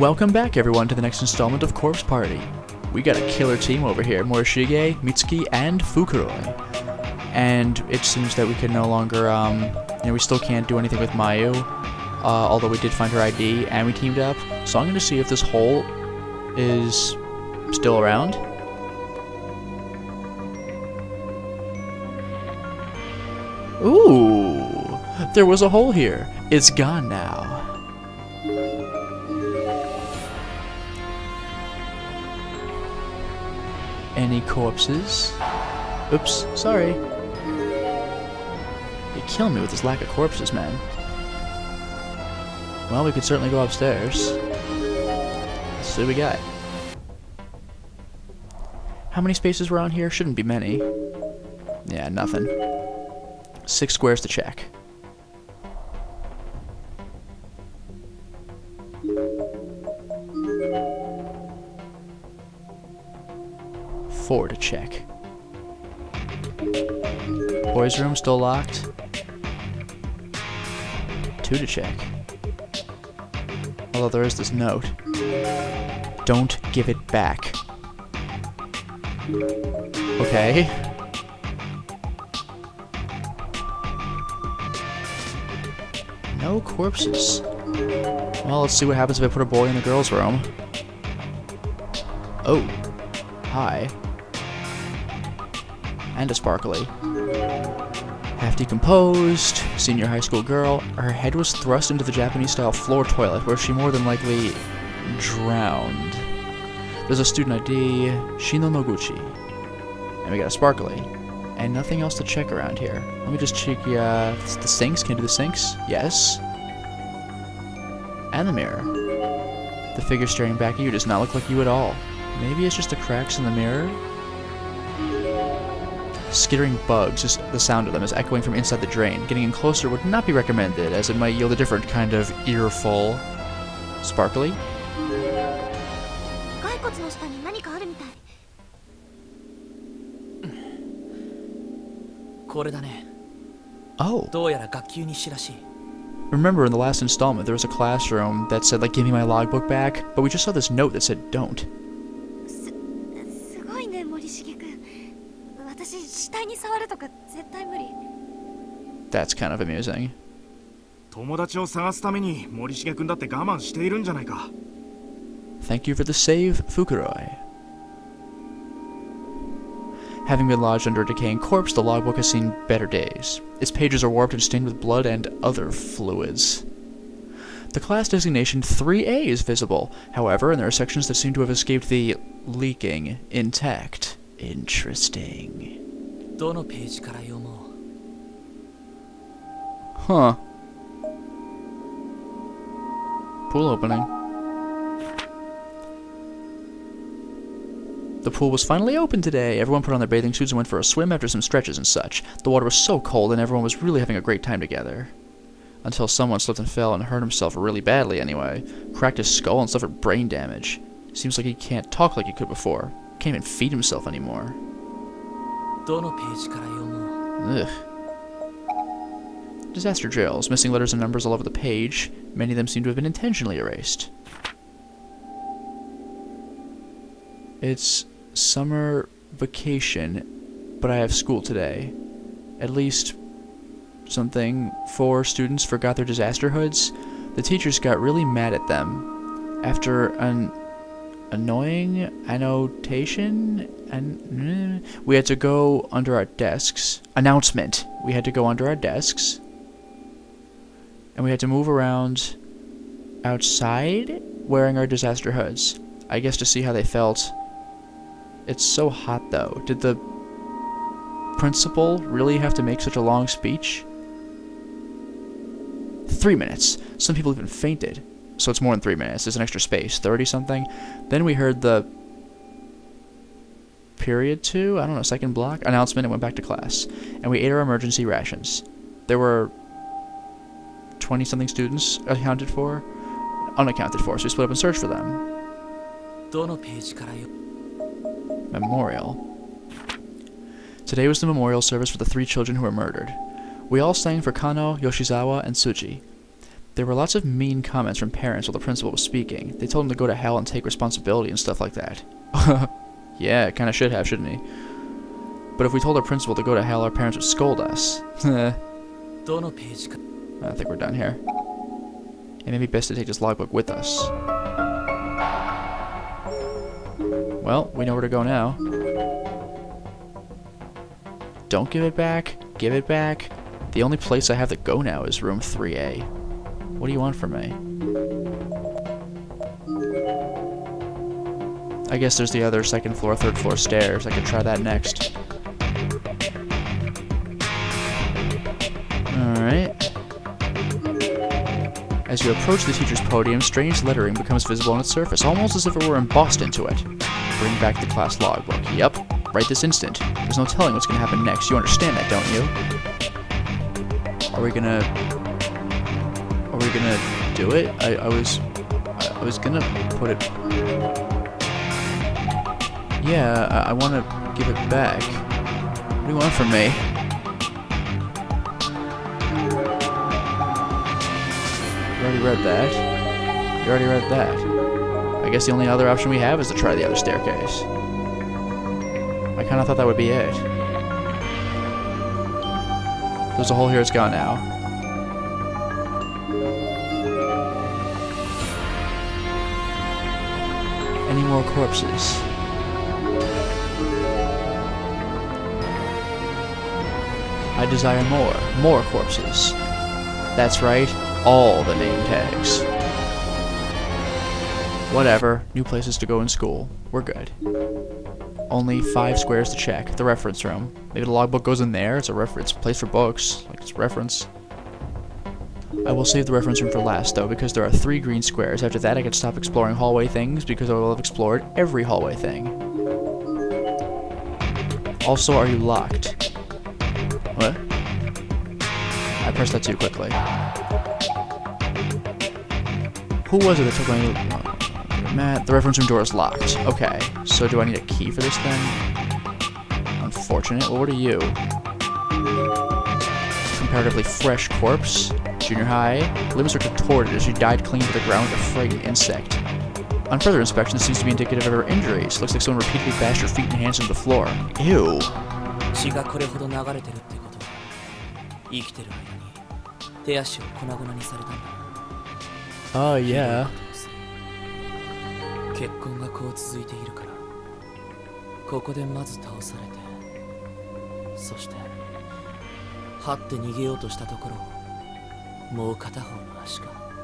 Welcome back everyone to the next installment of Corpse Party. We got a killer team over here, Morishige, Mitsuki, and Fukuroi. And it seems that we can no longer, we still can't do anything with Mayu, although we did find her ID and we teamed up. So I'm going to see if this hole is still around. Ooh, there was a hole here. It's gone now. Any corpses? Oops, sorry. You kill me with this lack of corpses, man. Well, we could certainly go upstairs. Let's see what we got. How many spaces were on here? Shouldn't be many. Yeah, nothing. 6 squares to check. Four to check. Boys' room still locked. 2 to check. Although there is this note. Don't give it back. Okay. No corpses. Well, let's see what happens if I put a boy in the girls' room. Oh. Hi. And a sparkly. Half decomposed, senior high school girl. Her head was thrust into the Japanese-style floor toilet, where she more than likely drowned. There's a student ID, Shino Noguchi. And we got a sparkly. And nothing else to check around here. Let me just check the sinks. Can I do the sinks? Yes. And the mirror. The figure staring back at you does not look like you at all. Maybe it's just the cracks in the mirror? Skittering bugs, just the sound of them is echoing from inside the drain. Getting in closer would not be recommended, as it might yield a different kind of earful. Sparkly? Oh. Remember in the last installment there was a classroom that said, like, give me my logbook back, but we just saw this note that said, don't. That's kind of amusing. Thank you for the save, Fukuroi. Having been lodged under a decaying corpse, the logbook has seen better days. Its pages are warped and stained with blood and other fluids. The class designation 3A is visible, however, and there are sections that seem to have escaped the leaking intact. Interesting. Huh. Pool opening. The pool was finally open today. Everyone put on their bathing suits and went for a swim after some stretches and such. The water was so cold and everyone was really having a great time together. Until someone slipped and fell and hurt himself really badly anyway. Cracked his skull and suffered brain damage. Seems like he can't talk like he could before. Can't even feed himself anymore. Ugh. Disaster drills, missing letters and numbers all over the page. Many of them seem to have been intentionally erased. It's summer vacation, but I have school today. At least something. 4 students forgot their disaster hoods. The teachers got really mad at them. After an annoying annotation, and we had to go under our desks. Announcement. We had to go under our desks. And we had to move around outside wearing our disaster hoods. I guess to see how they felt. It's so hot though. Did the principal really have to make such a long speech? 3 minutes. Some people even fainted. So it's more than 3 minutes. There's an extra space. 30 something. Then we heard the period 2, I don't know, second block announcement and went back to class. And we ate our emergency rations. There were 20 something students unaccounted for, so we split up and searched for them. Memorial. Today was the memorial service for the 3 children who were murdered. We all sang for Kano, Yoshizawa, and Tsuji. There were lots of mean comments from parents while the principal was speaking. They told him to go to hell and take responsibility and stuff like that. Yeah, kinda should have, shouldn't he? But if we told our principal to go to hell, our parents would scold us. I think we're done here. It may be best to take this logbook with us. Well, we know where to go now. Don't give it back. Give it back. The only place I have to go now is room 3A. What do you want from me? I guess there's the other second floor, third floor stairs. I could try that next. Alright. As you approach the teacher's podium, strange lettering becomes visible on its surface, almost as if it were embossed into it. Bring back the class logbook. Yep, right this instant. There's no telling what's gonna happen next. You understand that, don't you? Are we gonna do it? I was gonna put it... Yeah, I wanna give it back. What do you want from me? You already read that. You already read that. I guess the only other option we have is to try the other staircase. I kinda thought that would be it. There's a hole here, it's gone now. Any more corpses? I desire more. More corpses. That's right, all the name tags. Whatever, new places to go in school. We're good. Only 5 squares to check. The reference room. Maybe the logbook goes in there. It's a place for books. Like, it's a reference. I will save the reference room for last, though, because there are 3 green squares. After that, I can stop exploring hallway things, because I will have explored every hallway thing. Also, are you locked? What? I pressed that too quickly. Who was it that took my... Matt, the reference room door is locked. Okay, so do I need a key for this thing? Unfortunate. Well, what are you? Comparatively fresh corpse. Junior high. Limbs are contorted as you died clean to the ground with a frightened insect. On further inspection, this seems to be indicative of her injuries. Looks like someone repeatedly bashed her feet and hands into the floor. Ew. Oh, yeah.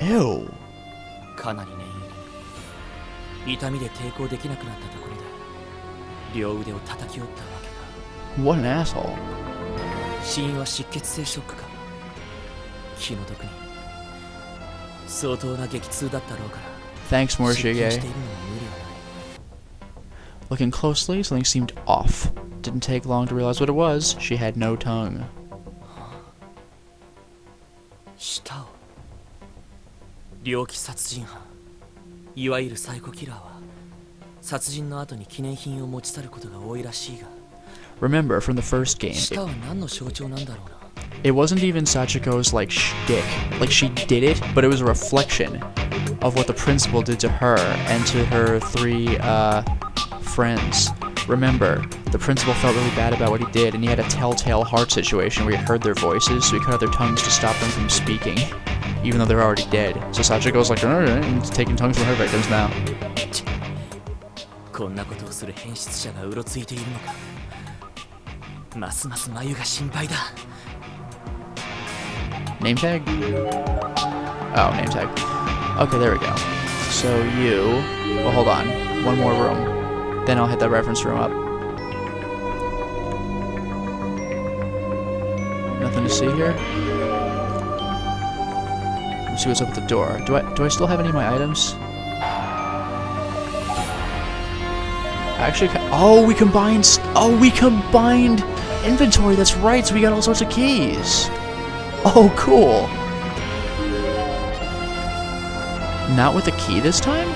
Ew. What an asshole. Thanks, Morishige. Looking closely, something seemed off. Didn't take long to realize what it was. She had no tongue. Remember from the first game, it wasn't even Sachiko's like shtick. Like she did it, but it was a reflection of what the principal did to her and to her 3 friends. Remember, the principal felt really bad about what he did, and he had a telltale heart situation where he heard their voices, so he cut out their tongues to stop them from speaking, even though they're already dead. So Sachiko's like, alright, he's taking tongues from her victims now. Name tag? Oh, name tag. Okay, there we go. So you... Well, hold on. One more room. Then I'll hit that reference room up. Nothing to see here? Let's see what's up at the door. Do I still have any of my items? Actually, we combined inventory. That's right. So we got all sorts of keys. Oh, cool. Not with a key this time?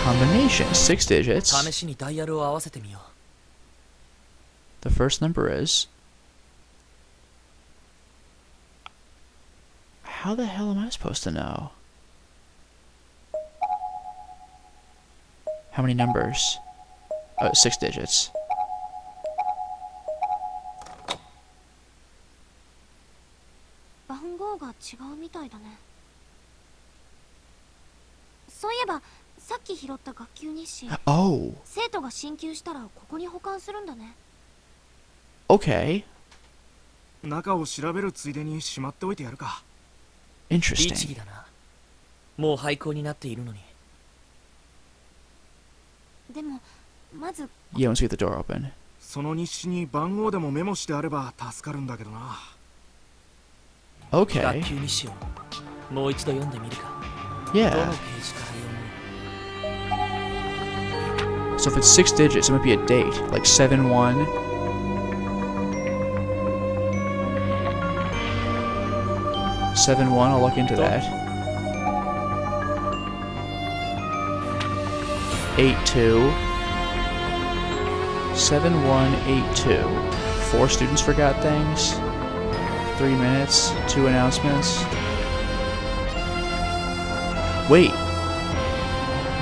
Combination, 6 digits. The first number is... How the hell am I supposed to know? How many numbers? 6 digits. 番号が違うみたいだね。そういえばさっき拾った学級日誌。Oh. 生徒が進級したらここに保管するんだね。Okay. 中を調べるついでにしまっておいてやるか。Interesting. 律儀だな。もう廃校になっているのに。でもまず Yeah, once we get the door open. その日誌に番号でもメモしてあれば助かるんだけどな。Okay. 学級日誌をもう一度読んでみるか。どの Yeah. ページから読む？ So if it's 6 digits, it might be a date, like 7-1. 7-1, I'll look into that. 8-2. 7-1-8-2. 4 students forgot things. 3 minutes. 2 announcements. Wait.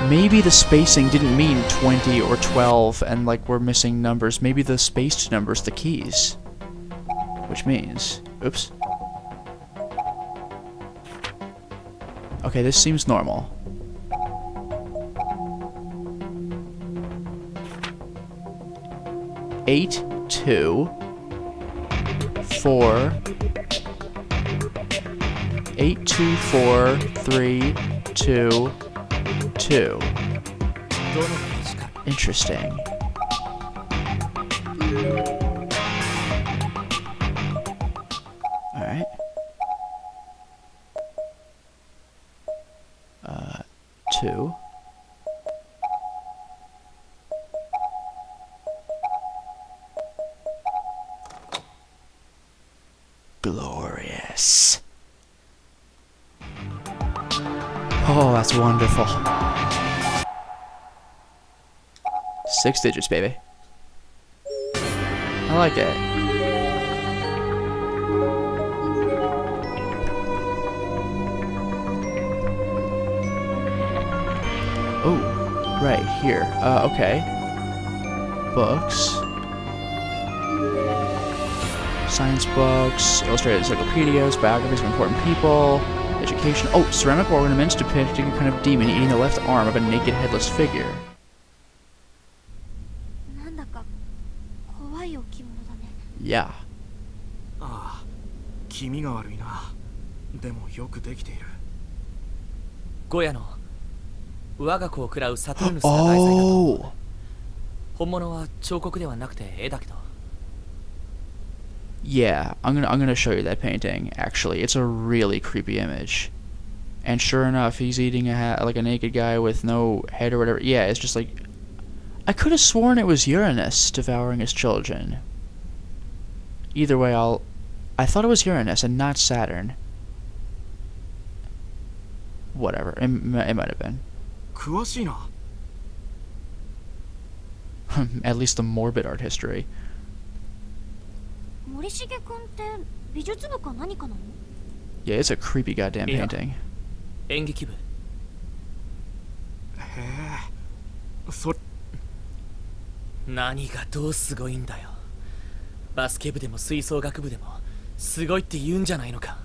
Maybe the spacing didn't mean 20 or 12 and like we're missing numbers. Maybe the spaced numbers the keys. Which means... Oops. Okay, this seems normal. Eight, 2, 4, 8, 2, 4, 3, 2, 2. Interesting. Alright. 2. Glorious. Oh, that's wonderful. 6 digits, baby. I like it. Oh, right here. Okay. Books. Science books, illustrated encyclopedias, biographies of important people, education. Oh, ceramic ornaments depicting a kind of demon eating the left arm of a naked headless figure. なんだか怖い置物だね。Yeah. ああ、気味が悪いな。でもよくできている。ゴヤの我が子を食らうサトゥーヌスが題材だと思う。Oh. 本物は彫刻ではなくて絵だけど。Yeah, I'm gonna show you that painting. Actually, it's a really creepy image. And sure enough, he's eating like a naked guy with no head or whatever. Yeah, it's just like I could have sworn it was Uranus devouring his children. Either way, I thought it was Uranus and not Saturn. Whatever, it might have been. 詳しいな。At least the morbid art history. 森重くんって美術部か何かなの？ Yeah, it's a creepy goddamn Yeah. painting. 演劇部。へえ。何がどうすごいんだよ。バスケ部でも吹奏楽部でもすごいって言うんじゃないのか。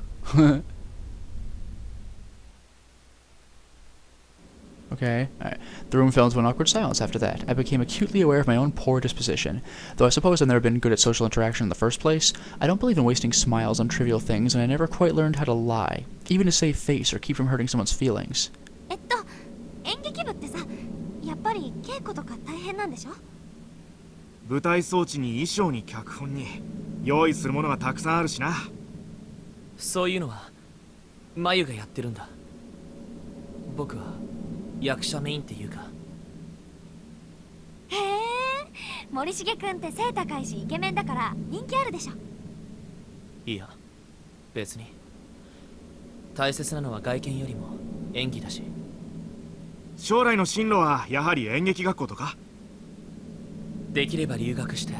Okay, alright. The room fell into an awkward silence after that. I became acutely aware of my own poor disposition. Though I suppose I've never been good at social interaction in the first place, I don't believe in wasting smiles on trivial things, and I never quite learned how to lie, even to save face or keep from hurting someone's feelings. 演劇部ってさ、やっぱり稽古とか大変なんでしょ？舞台装置に衣装に脚本に用意するものがたくさんあるしな。そういうのは眉がやってるんだ。僕は役者メインっていうか。へえ、森重くんって背高いしイケメンだから人気あるでしょ？いや、別に。大切なのは外見よりも演技だし。将来の進路はやはり演劇学校とか？できれば留学して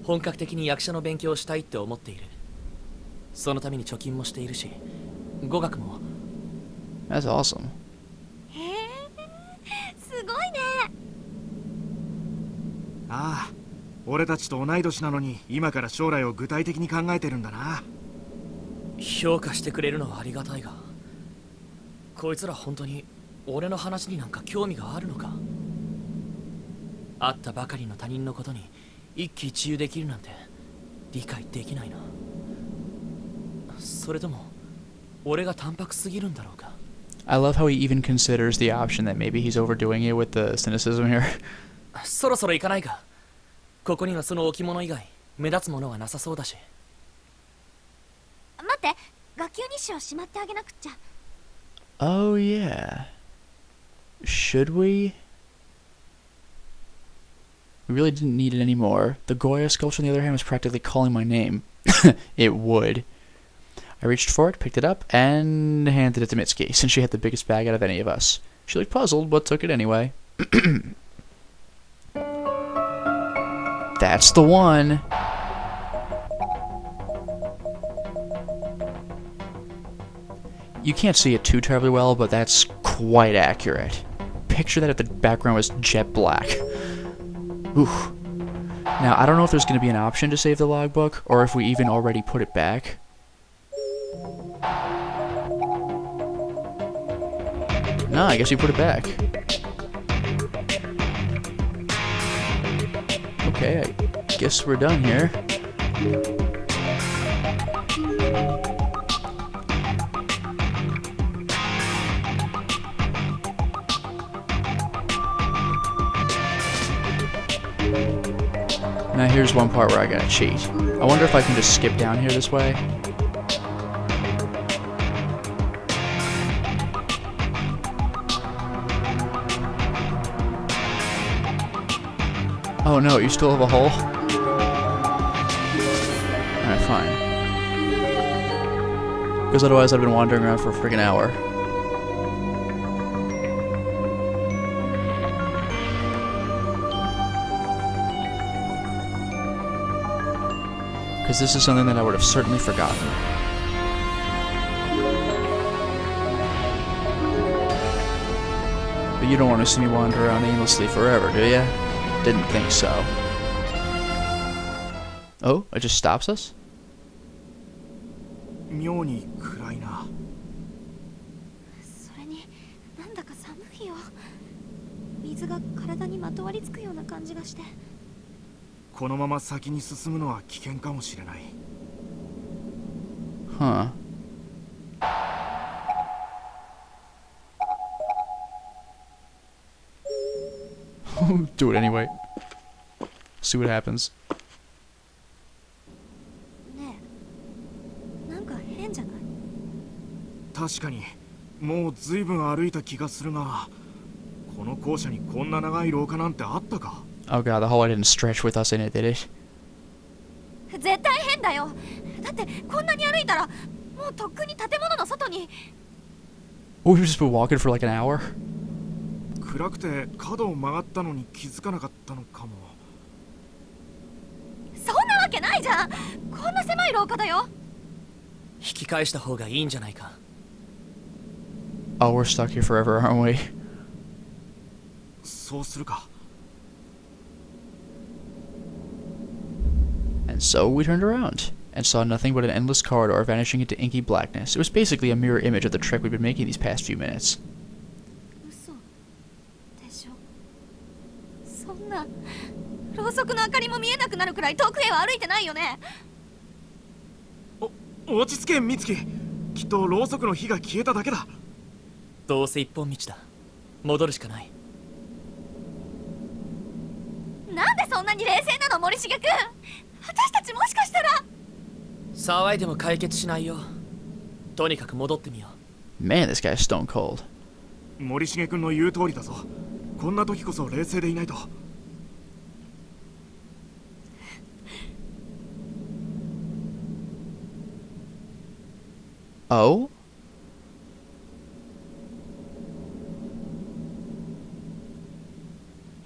本格的に役者の勉強をしたいって思っている。そのために貯金もしているし、語学も。 That's awesome. へえ、すごいね。ああ、俺たちと同い年なのに今から将来を具体的に考えてるんだな。評価してくれるのはありがたいが、こいつら本当に俺の話になんか興味があるのか。会ったばかりの他人のことに一喜一憂できるなんて理解できないな。それとも俺が淡白すぎるんだろうか。 I love how he even considers the option that maybe he's overdoing it with the cynicism here. そろそろ行かないか。ここにはその置物以外目立つものはなさそうだし。待って、学級日誌をしまってあげなくっちゃ。 Oh, yeah. Should we? We really didn't need it anymore. The Goya sculpture, on the other hand, was practically calling my name. It would. I reached for it, picked it up, and handed it to Mitsuki, since she had the biggest bag out of any of us. She looked puzzled, but took it anyway. That's the one! You can't see it too terribly well, but that's quite accurate. Picture that if the background was jet black. Oof. Now, I don't know if there's going to be an option to save the logbook, or if we even already put it back. No, I guess we put it back. Okay, I guess we're done here. Now here's one part where I gotta cheat. I wonder if I can just skip down here this way. Oh no, you still have a hole? Alright, fine. Because otherwise I'd been wandering around for a freaking hour. Because this is something that I would have certainly forgotten. But you don't want to see me wander around aimlessly forever, do ya? Didn't think so. Oh, it just stops us? 妙に暗いな。それになんだか寒いよ。水が体にまとわりつくような感じがして。このまま先に進むのは危険かもしれない。Huh. Do it anyway. See what happens. ねえ、なんか変じゃない？確かにもう随分歩いた気がするが、この校舎にこんな長い廊下なんてあったか？ Oh god, the hallway didn't stretch with us in it, did it? 絶対変だよ。だってこんなに歩いたらもうとっくに建物の外に。 Oh, we've just been walking for like an hour? 暗くて角を曲がったのに気づかなかったのかも。そんなわけないじゃん。こんな狭い廊下だよ。引き返した方がいいんじゃないか。 Oh, we're stuck here forever, aren't we? そうするか。 And so we turned around, and saw nothing but an endless corridor vanishing into inky blackness. It was basically a mirror image of the trek we've been making these past few minutes. 嘘でしょ。そんなろうそくの明かりも見えなくなるくらい遠くへは歩いてないよね。落ち着け美月。きっとろうそくの火が消えただけだ。どうせ一本道だ。戻るしかない。なんでそんなに冷静なの森重くん。私たちもしかしたら。騒いでも解決しないよ。とにかく戻ってみよう。 Man, this guy's stone cold. 森重君の言う通りだぞ。こんな時こそ冷静でいないと。Oh?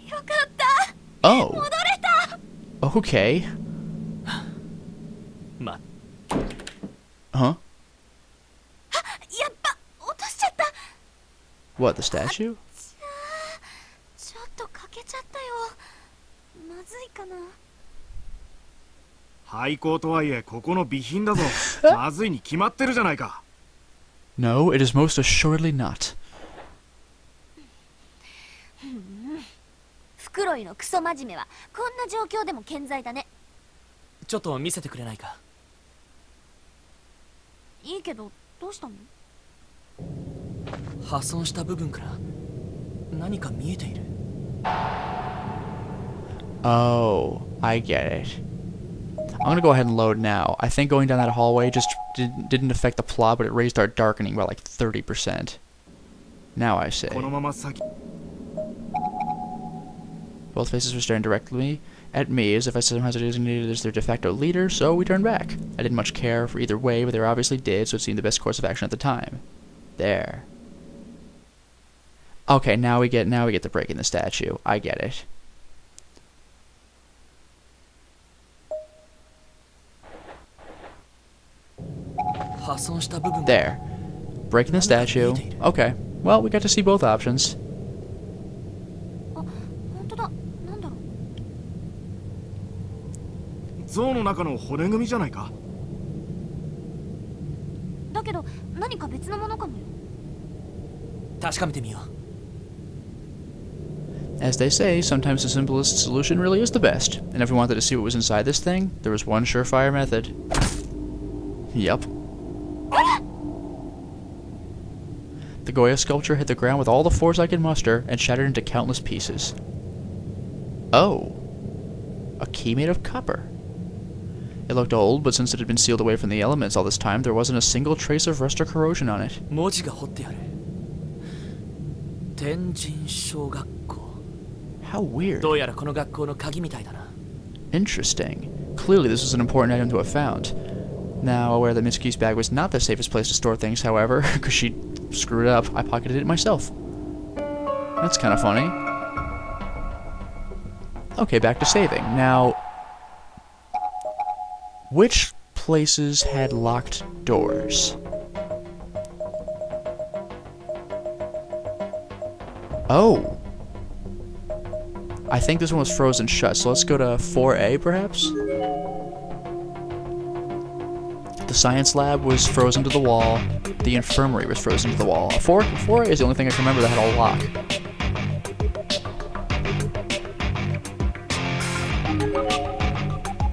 よかった。 Oh. 戻れた。 Okay. ま、Huh? What, the statue? ちょっと欠けちゃったよ。まずいかな。廃校とはいえここの備品だぞ。まずいに決まってるじゃないか。 No, it is most assuredly not. フクロイのクソ真面目はこんな状況でも健在だね。ちょっと見せてくれないか。いいけどどうしたの？破損した部分から何か見えている。 Oh, I get it. I'm gonna go ahead and load now. I think going down that hallway just didn't affect the plot, but it raised our darkening by like 30%. Now I see. このまま先 Both faces were staring directly at me as if I somehow designated as their de facto leader, so we turned back. I didn't much care for either way, but they obviously did, so it seemed the best course of action at the time. There. Okay, now we get the break in the statue. I get it. There. Breaking the statue. Okay. Well, we got to see both options. あ、本当だ。なんだろう。像の中の骨組みじゃないか。だけど何か別のものかもよ。確かめてみよう。 As they say, sometimes the simplest solution really is the best. And if we wanted to see what was inside this thing, there was one surefire method. Yup. The Goya sculpture hit the ground with all the force I could muster and shattered into countless pieces. Oh. A key made of copper. It looked old, but since it had been sealed away from the elements all this time, there wasn't a single trace of rust or corrosion on it. 文字が彫ってある。天神小学校。 How weird. どうやらこの学校の鍵みたいだな。 Interesting. Clearly this was an important item to have found. Now, aware that Mitsuki's bag was not the safest place to store things, however, because she screwed up, I pocketed it myself. That's kind of funny. Okay, back to saving. Now, which places had locked doors? Oh. I think this one was frozen shut, so let's go to 4A, perhaps? The science lab was frozen to the wall. The infirmary was frozen to the wall. 4A is the only thing I can remember that had a lock.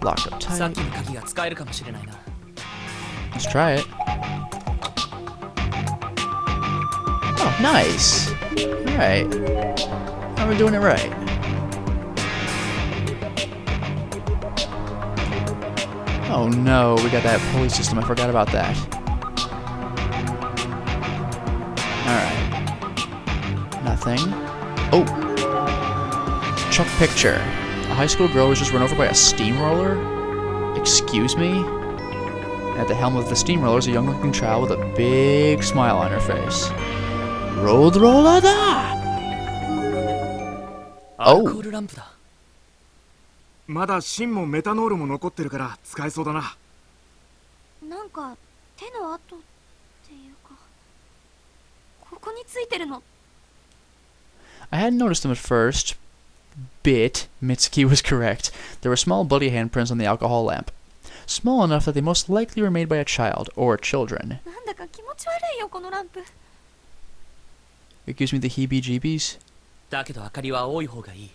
Locked up さっ tight. きの鍵が使えるかもしれないな。 Let's try it. Oh, nice. Alright. Now we're doing it right. Oh no, we got that pulley system. I forgot about that. Alright. Nothing. Oh! Chuck picture. A high school girl was just run over by a steamroller? Excuse me? At the helm of the steamroller is a young-looking child with a big smile on her face. Road roller da! アルコールランプだ。まだ芯もメタノールも残ってるから使えそうだな。なんか手の跡っていうか、ここについてるの。I hadn't noticed them at first. Bit, Mitsuki was correct. There were small bloody handprints on the alcohol lamp. Small enough that they most likely were made by a child or children. なんだか気持ち悪いよこのランプ。It gives me the heebie-jeebies. だけど明かりは多い方がいい。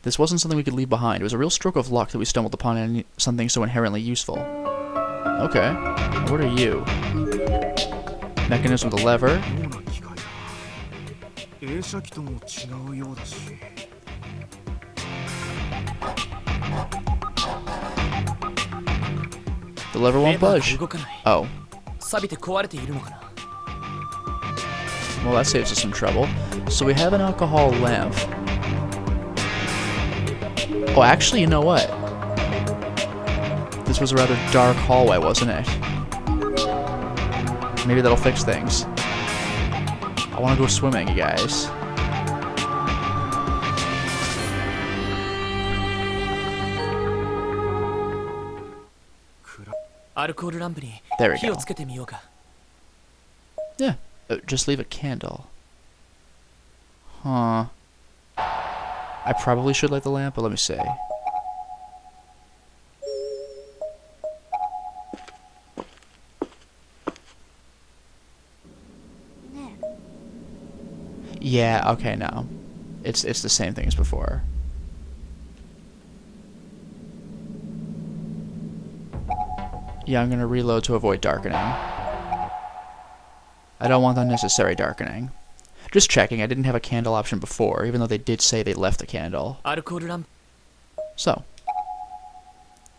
This wasn't something we could leave behind. It was a real stroke of luck that we stumbled upon something so inherently useful. Okay. What are you? Mechanism with a lever. 妙な機械だ。映写機とも違うようだし。The lever won't レバー budge. が動かない。 Oh. 錆びて壊れているのかな。 Well, that saves us some trouble. So we have an alcohol lamp. Oh, actually, you know what? This was a rather dark hallway, wasn't it? Maybe that'll fix things. I want to go swimming, you guys. There we go. 火をつけてみようか。 Yeah, Just leave a candle. Huh. I probably should light the lamp, but let me see. Yeah, okay, no. It's the same thing as before. Yeah, I'm gonna reload to avoid darkening. I don't want unnecessary darkening. Just checking, I didn't have a candle option before, even though they did say they left the candle. So.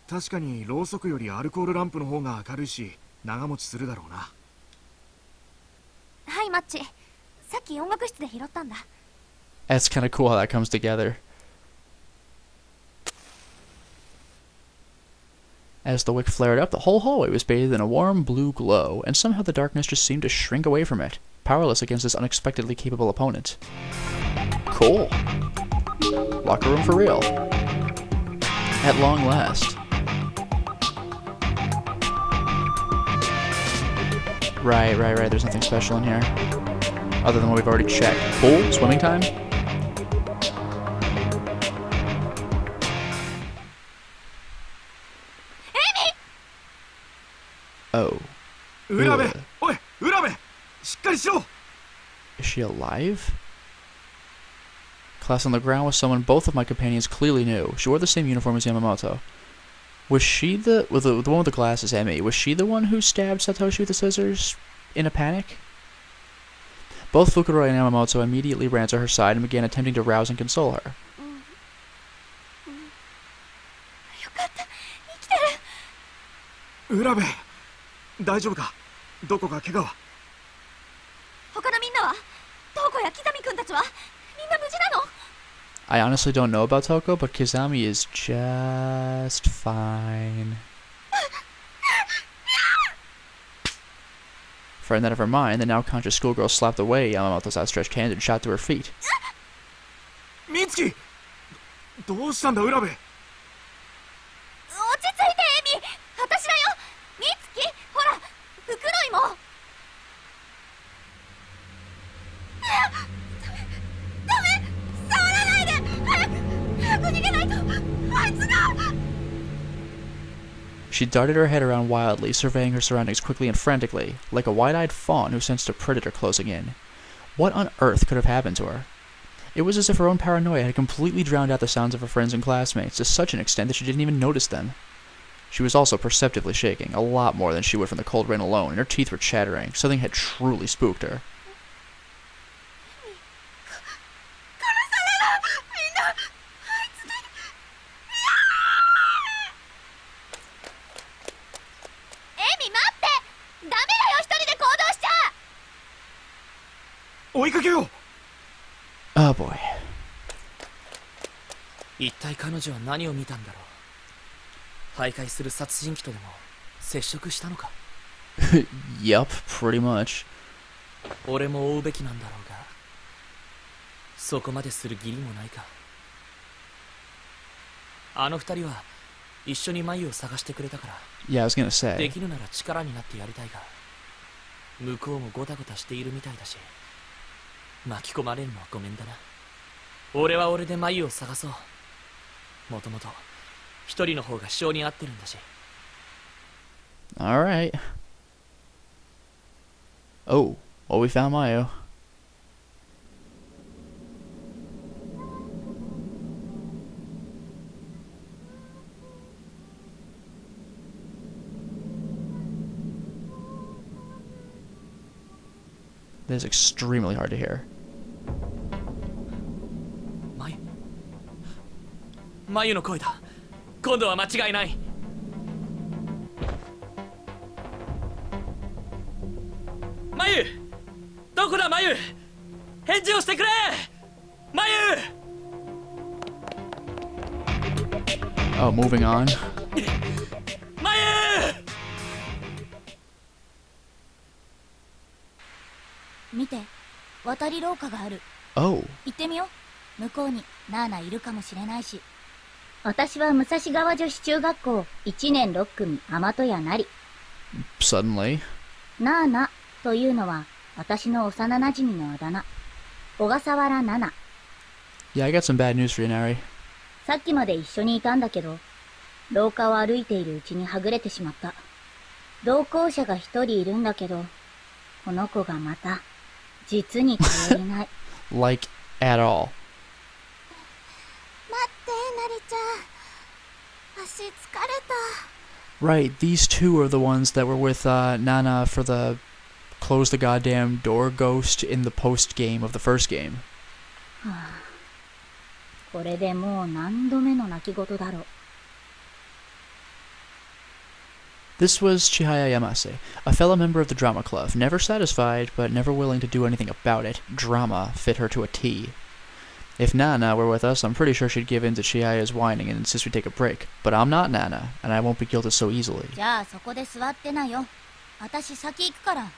確かにろうそくよりアルコールランプの方が明るいし長持ちするだろうな。はい、マッチ。さっき音楽室で拾ったんだ。That's kind of cool how that comes together. As the wick flared up, the whole hallway was bathed in a warm blue glow, and somehow the darkness just seemed to shrink away from it, powerless against this unexpectedly capable opponent. Cool. Locker room for real. At long last. Right. There's nothing special in here. Other than what we've already checked. Pool? Swimming time? Oh. Urabe! Oi! Urabe! しっかりしろ! Is she alive? Class on the ground with someone both of my companions clearly knew. She wore the same uniform as Yamamoto. Was she the one with the glasses, Emi? Was she the one who stabbed Satoshi with the scissors in a panic? Both Fukuroi and Yamamoto immediately ran to her side and began attempting to rouse and console her. Urabe! 大丈夫か? どこか怪我は? 他のみんなは? トウコやキザミ君たちは? みんな無事なの? I honestly don't know about Toko, but Kizami is just fine. Frightened out of her mind, the now conscious schoolgirl slapped away Yamamoto's outstretched hand and shot to her feet. Mitsuki! どうしたんだ, Urabe? 落ち着いて、エミ! 私だよ! 美月! ほら! 福ロイも! ダメ! 触らないで! 早く逃げないと! あいつが! She darted her head around wildly, surveying her surroundings quickly and frantically, like a wide-eyed fawn who sensed a predator closing in. What on earth could have happened to her? It was as if her own paranoia had completely drowned out the sounds of her friends and classmates, to such an extent that she didn't even notice them. She was also perceptibly shaking, a lot more than she would from the cold rain alone, and her teeth were chattering. Something had truly spooked her. Oh boy. 一体彼女は何を見たんだろう。徘徊する殺人鬼とでも接触したのか。Yup, pretty much. 俺も追うべきなんだろうが、そこまでする義理もないか。あの二人は一緒に眉を探してくれたから。Yeah, I was gonna say. できるなら力になってやりたいが、向こうもゴタゴタしているみたいだし、巻き込まれるのはごめんだな。俺は俺で眉を探そう。もともと一人の方が性に合ってるんだし。Alright. Oh, well, we found Mayu. That is extremely hard to hear. 眉の声だ。今度は間違いない。眉、どこだ眉。返事をしてくれ。眉。Oh, moving on. 眉。見て、渡り廊下がある。Oh. 行ってみよう。向こうにナーナいるかもしれないし。私は武蔵川女子中学校1年6組天戸谷なり。Suddenly. ナーナというのは私の幼馴染のあだ名。小笠原奈々。Yeah, I got some bad news for you, Nari. さっきまで一緒にいたんだけど、廊下を歩いているうちにはぐれてしまった。同行者が一人いるんだけど、この子がまた、実に頼りない。Like, at all. 待ってなりちゃん、足疲れた。 Right, these two are the ones that were with Nana for the close the goddamn door ghost in the post game of the first game. はあ、これでもう何度目の泣き言だろう。This was Chihaya Yamase, a fellow member of the drama club, never satisfied, but never willing to do anything about it. Drama fit her to a T. If Nana were with us, I'm pretty sure she'd give in to Chihaya's whining and insist we take a break. But I'm not Nana, and I won't be guilted so easily. じゃあそこで座ってなよ。私先行くから。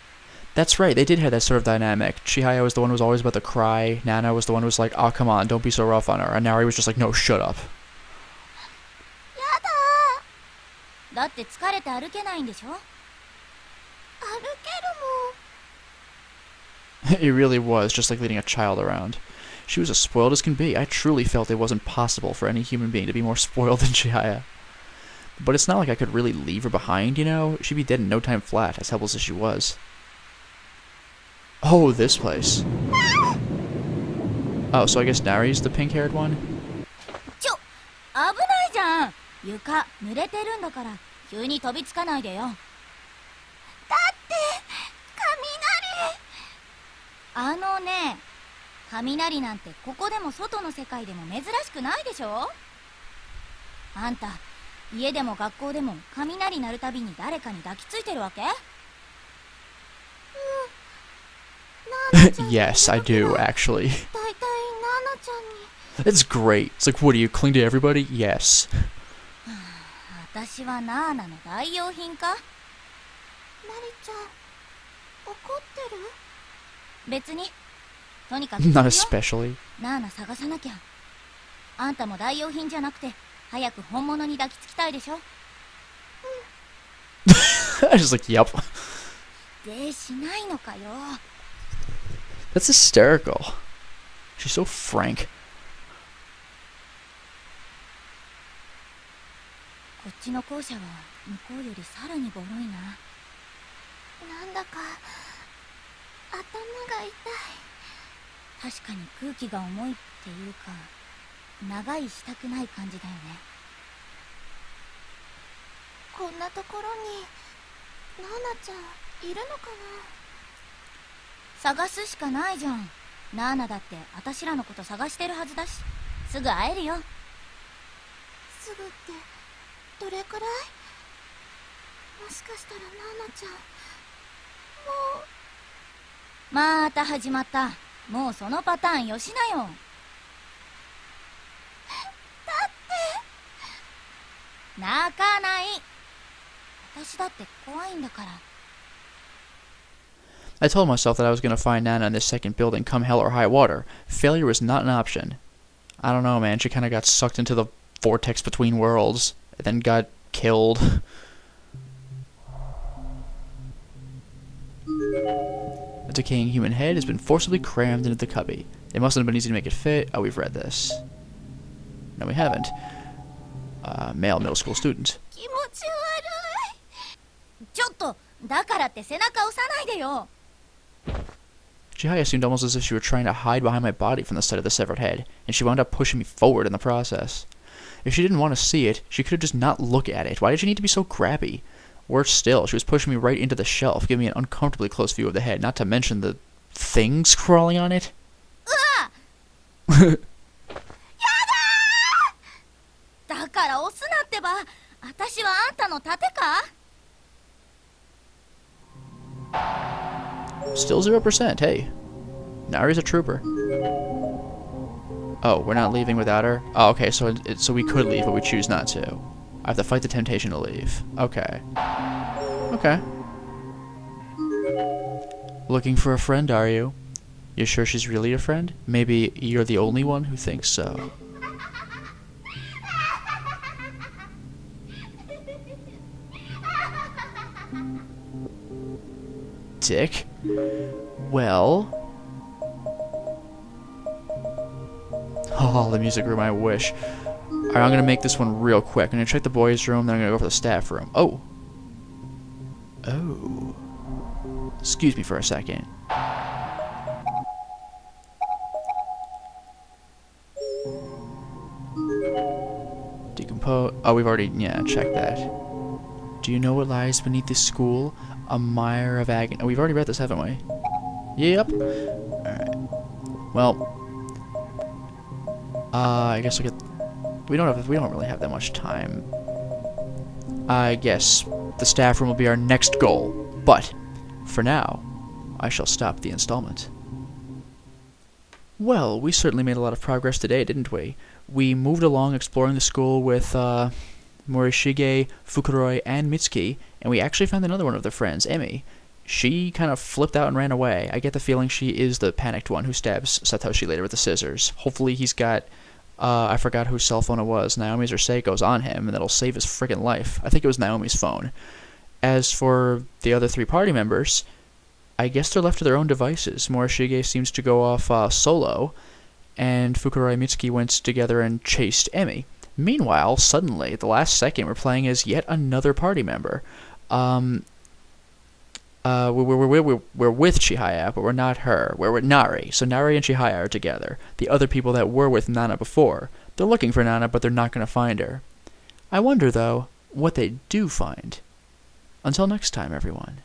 That's right, they did have that sort of dynamic. Chihaya was the one who was always about to cry, Nana was the one who was like, oh come on, don't be so rough on her, and Nari was just like, no, shut up. やだ。だって疲れて歩けないんでしょ。歩けるもん。 It really was, just like leading a child around. She was as spoiled as can be. I truly felt it wasn't possible for any human being to be more spoiled than Chihaya. But it's not like I could really leave her behind, you know? She'd be dead in no time flat, as helpless as she was. Oh, this place. Oh, so I guess Nari's the pink-haired one? 危ないじゃん。床濡れてるんだから急に飛びつかないでよ。だって雷。雷なんてここでも外の世界でも珍しくないでしょ。あんた家でも学校でも雷鳴るたびに誰かに抱きついてるわけ？ Yes, I do, actually. だいたいナナちゃんに。 It's great. It's like, what do you cling to everybody? Yes. 私はナーナの代用品か？なりちゃん怒ってる？別に。とにかく Not especially. ナーナ探さなきゃ。あんたも代用品じゃなくて早く本物に抱きつきたいでしょ。I was like, yep. でしないのかよ。 That's hysterical. She's so frank. こっちの校舎は向こうよりさらにボロいな。なんだか頭が痛い。確かに空気が重いっていうか長居したくない感じだよね。こんなところにナナちゃんいるのかな。探すしかないじゃん。ナーナだって私らのこと探してるはずだし、すぐ会えるよ。すぐってどれくらい？もしかしたらナナちゃんもう。また始まった。もうそのパターンよしなよ。だって泣かない。私だって怖いんだから。 I told myself that I was going to find Nana in this second building come hell or high water. Failure was not an option. I don't know, man. She kind of got sucked into the vortex between worlds, and then got killed. A decaying human head has been forcibly crammed into the cubby. It mustn't have been easy to make it fit. Oh, we've read this. No, we haven't. Male middle school student. 気持ち悪い。ちょっとだからって背中押さないでよ。 Chihaya seemed almost as if she were trying to hide behind my body from the sight of the severed head, and she wound up pushing me forward in the process. If she didn't want to see it, she could have just not looked at it. Why did she need to be so grabby? Worse still, she was pushing me right into the shelf, giving me an uncomfortably close view of the head, not to mention the things crawling on it. だから押すなってば。私はあんたの盾か？ Still 0%, hey. Nari's a trooper. Oh, we're not leaving without her? Oh, okay, so we could leave, but we choose not to. I have to fight the temptation to leave. Okay. Okay. Looking for a friend, are you? You sure she's really your friend? Maybe you're the only one who thinks so. dick. Well... Oh, the music room, I wish. Alright, I'm gonna make this one real quick. I'm gonna check the boys' room, then I'm gonna go for the staff room. Oh. Oh. Excuse me for a second. Decompose. Oh, we've already, checked that. Do you know what lies beneath this school? A mire of agony. Oh, we've already read this, haven't we? Yep. Alright. Well, I guess we don't really have that much time. I guess the staff room will be our next goal, but for now, I shall stop the installment. Well, we certainly made a lot of progress today, didn't we? We moved along exploring the school with Morishige, Fukuroi, and Mitsuki, and we actually found another one of their friends, Emi. She kind of flipped out and ran away. I get the feeling she is the panicked one who stabs Satoshi later with the scissors. Hopefully he's got, I forgot whose cell phone it was, Naomi's or Seiko's on him, and that'll save his friggin' life. I think it was Naomi's phone. As for the other 3 party members, I guess they're left to their own devices. Morishige seems to go off solo, and Fukuroi and Mitsuki went together and chased Emi. Meanwhile, suddenly, at the last second, we're playing as yet another party member. We're with Chihaya, but we're not her. We're with Nari. So Nari and Chihaya are together. The other people that were with Nana before. They're looking for Nana, but they're not going to find her. I wonder, though, what they do find. Until next time, everyone.